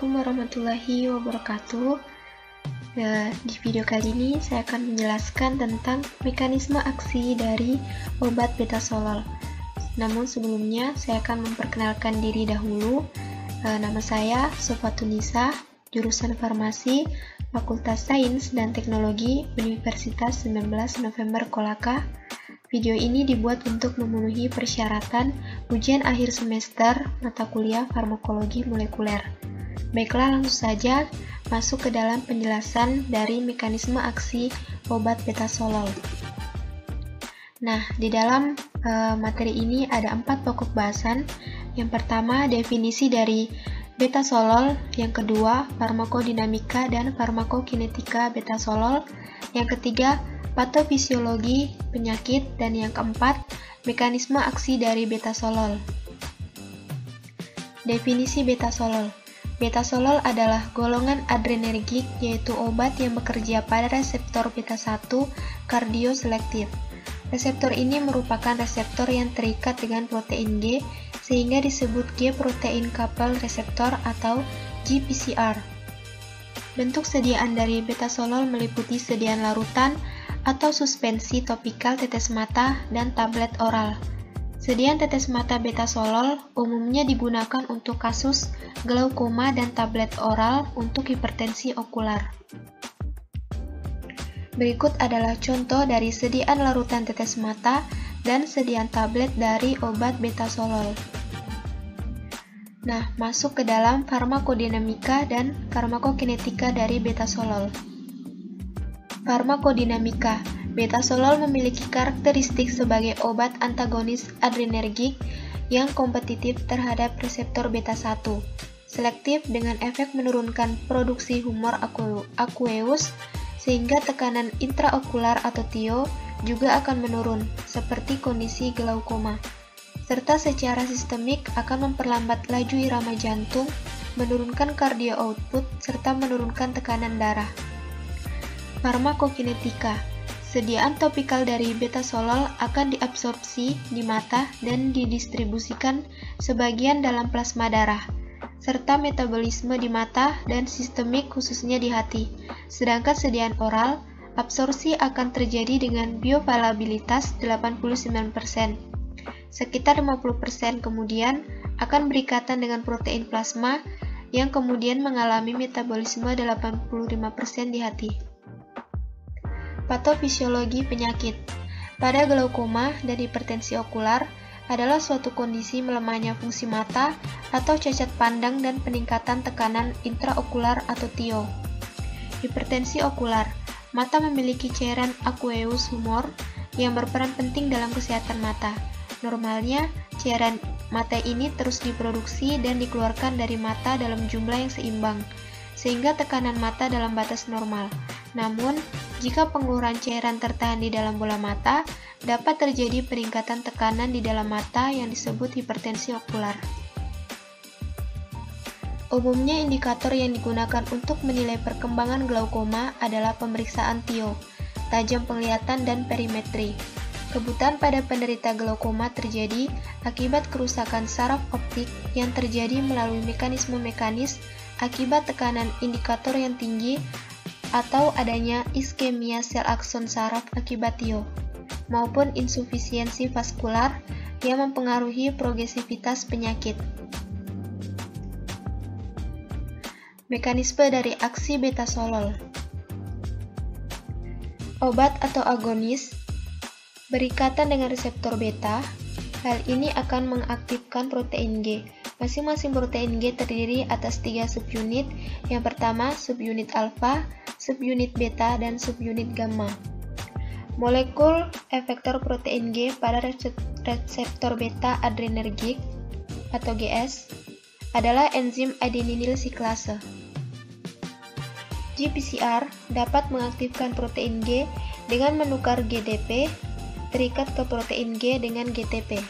Assalamualaikum warahmatullahi wabarakatuh. Di video kali ini saya akan menjelaskan tentang mekanisme aksi dari obat betasolol. Namun sebelumnya saya akan memperkenalkan diri dahulu. Nama saya Sofatunisa, jurusan Farmasi, Fakultas Sains dan Teknologi, Universitas 19 November Kolaka. Video ini dibuat untuk memenuhi persyaratan ujian akhir semester mata kuliah farmakologi molekuler. Baiklah, langsung saja masuk ke dalam penjelasan dari mekanisme aksi obat betasolol. Nah, di dalam materi ini ada 4 pokok bahasan. Yang pertama, definisi dari betasolol. Yang kedua, farmakodinamika dan farmakokinetika betasolol. Yang ketiga, patofisiologi penyakit, dan yang keempat, mekanisme aksi dari betasolol. Definisi betasolol. Betasolol adalah golongan adrenergik, yaitu obat yang bekerja pada reseptor beta-1 kardioselektif. Reseptor ini merupakan reseptor yang terikat dengan protein G, sehingga disebut G-protein coupled receptor atau GPCR. Bentuk sediaan dari betasolol meliputi sediaan larutan atau suspensi topikal tetes mata dan tablet oral. Sediaan tetes mata betasolol umumnya digunakan untuk kasus glaukoma dan tablet oral untuk hipertensi okular. Berikut adalah contoh dari sediaan larutan tetes mata dan sediaan tablet dari obat betasolol. Nah, masuk ke dalam farmakodinamika dan farmakokinetika dari betasolol. Farmakodinamika. Betasolol memiliki karakteristik sebagai obat antagonis adrenergik yang kompetitif terhadap reseptor beta-1, selektif dengan efek menurunkan produksi humor aqueous, sehingga tekanan intraokular atau TIO juga akan menurun, seperti kondisi glaukoma, serta secara sistemik akan memperlambat laju irama jantung, menurunkan cardio output, serta menurunkan tekanan darah. Farmakokinetika. Sediaan topikal dari betasolol akan diabsorpsi di mata dan didistribusikan sebagian dalam plasma darah, serta metabolisme di mata dan sistemik khususnya di hati. Sedangkan sediaan oral, absorpsi akan terjadi dengan bioavailabilitas 89%. Sekitar 50% kemudian akan berikatan dengan protein plasma yang kemudian mengalami metabolisme 85% di hati. Patofisiologi penyakit. Pada glaukoma dan hipertensi okular adalah suatu kondisi melemahnya fungsi mata atau cacat pandang dan peningkatan tekanan intraokular atau TIO. Hipertensi okular. Mata memiliki cairan aqueous humor yang berperan penting dalam kesehatan mata. Normalnya, cairan mata ini terus diproduksi dan dikeluarkan dari mata dalam jumlah yang seimbang, sehingga tekanan mata dalam batas normal. Namun, jika pengeluaran cairan tertahan di dalam bola mata, dapat terjadi peningkatan tekanan di dalam mata yang disebut hipertensi okular. Umumnya indikator yang digunakan untuk menilai perkembangan glaukoma adalah pemeriksaan TIO, tajam penglihatan dan perimetri. Kebutaan pada penderita glaukoma terjadi akibat kerusakan saraf optik yang terjadi melalui mekanisme akibat tekanan indikator yang tinggi atau adanya iskemia sel akson saraf akibat TIO, maupun insufisiensi vaskular yang mempengaruhi progresivitas penyakit. Mekanisme dari aksi betasolol. Obat atau agonis berikatan dengan reseptor beta. Hal ini akan mengaktifkan protein G. Masing-masing protein G terdiri atas 3 subunit. Yang pertama, subunit alfa, subunit beta, dan subunit gamma. Molekul efektor protein G pada reseptor beta adrenergik atau GS adalah enzim adenylyl siklase. GPCR dapat mengaktifkan protein G dengan menukar GDP terikat ke protein G dengan GTP.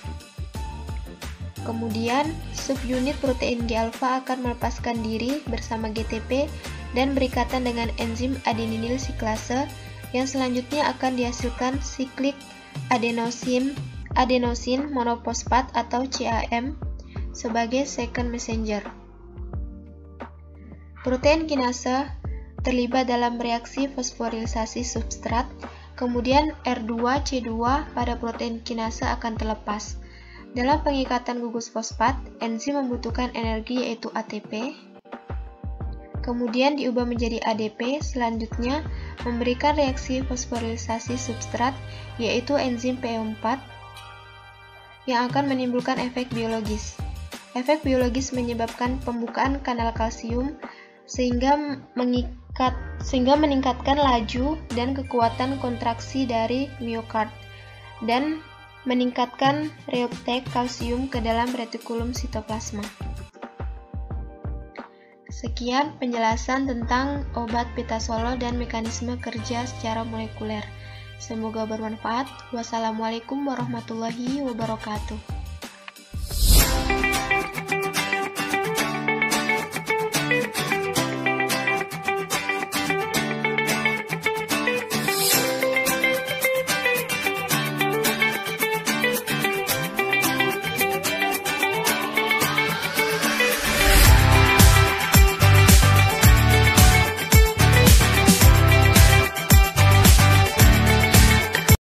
Kemudian, subunit protein G alfa akan melepaskan diri bersama GTP dan berikatan dengan enzim adenylyl siklase yang selanjutnya akan dihasilkan siklik adenosin monoposfat atau CAM sebagai second messenger. Protein kinase terlibat dalam reaksi fosforilisasi substrat, kemudian R2C2 pada protein kinase akan terlepas. Dalam pengikatan gugus fosfat, enzim membutuhkan energi yaitu ATP, kemudian diubah menjadi ADP, selanjutnya memberikan reaksi fosforilisasi substrat yaitu enzim PO4 yang akan menimbulkan efek biologis. Efek biologis menyebabkan pembukaan kanal kalsium sehingga meningkatkan laju dan kekuatan kontraksi dari miokard dan meningkatkan reuptake kalsium ke dalam retikulum sitoplasma. Sekian penjelasan tentang obat betasolol dan mekanisme kerja secara molekuler. Semoga bermanfaat. Wassalamualaikum warahmatullahi wabarakatuh.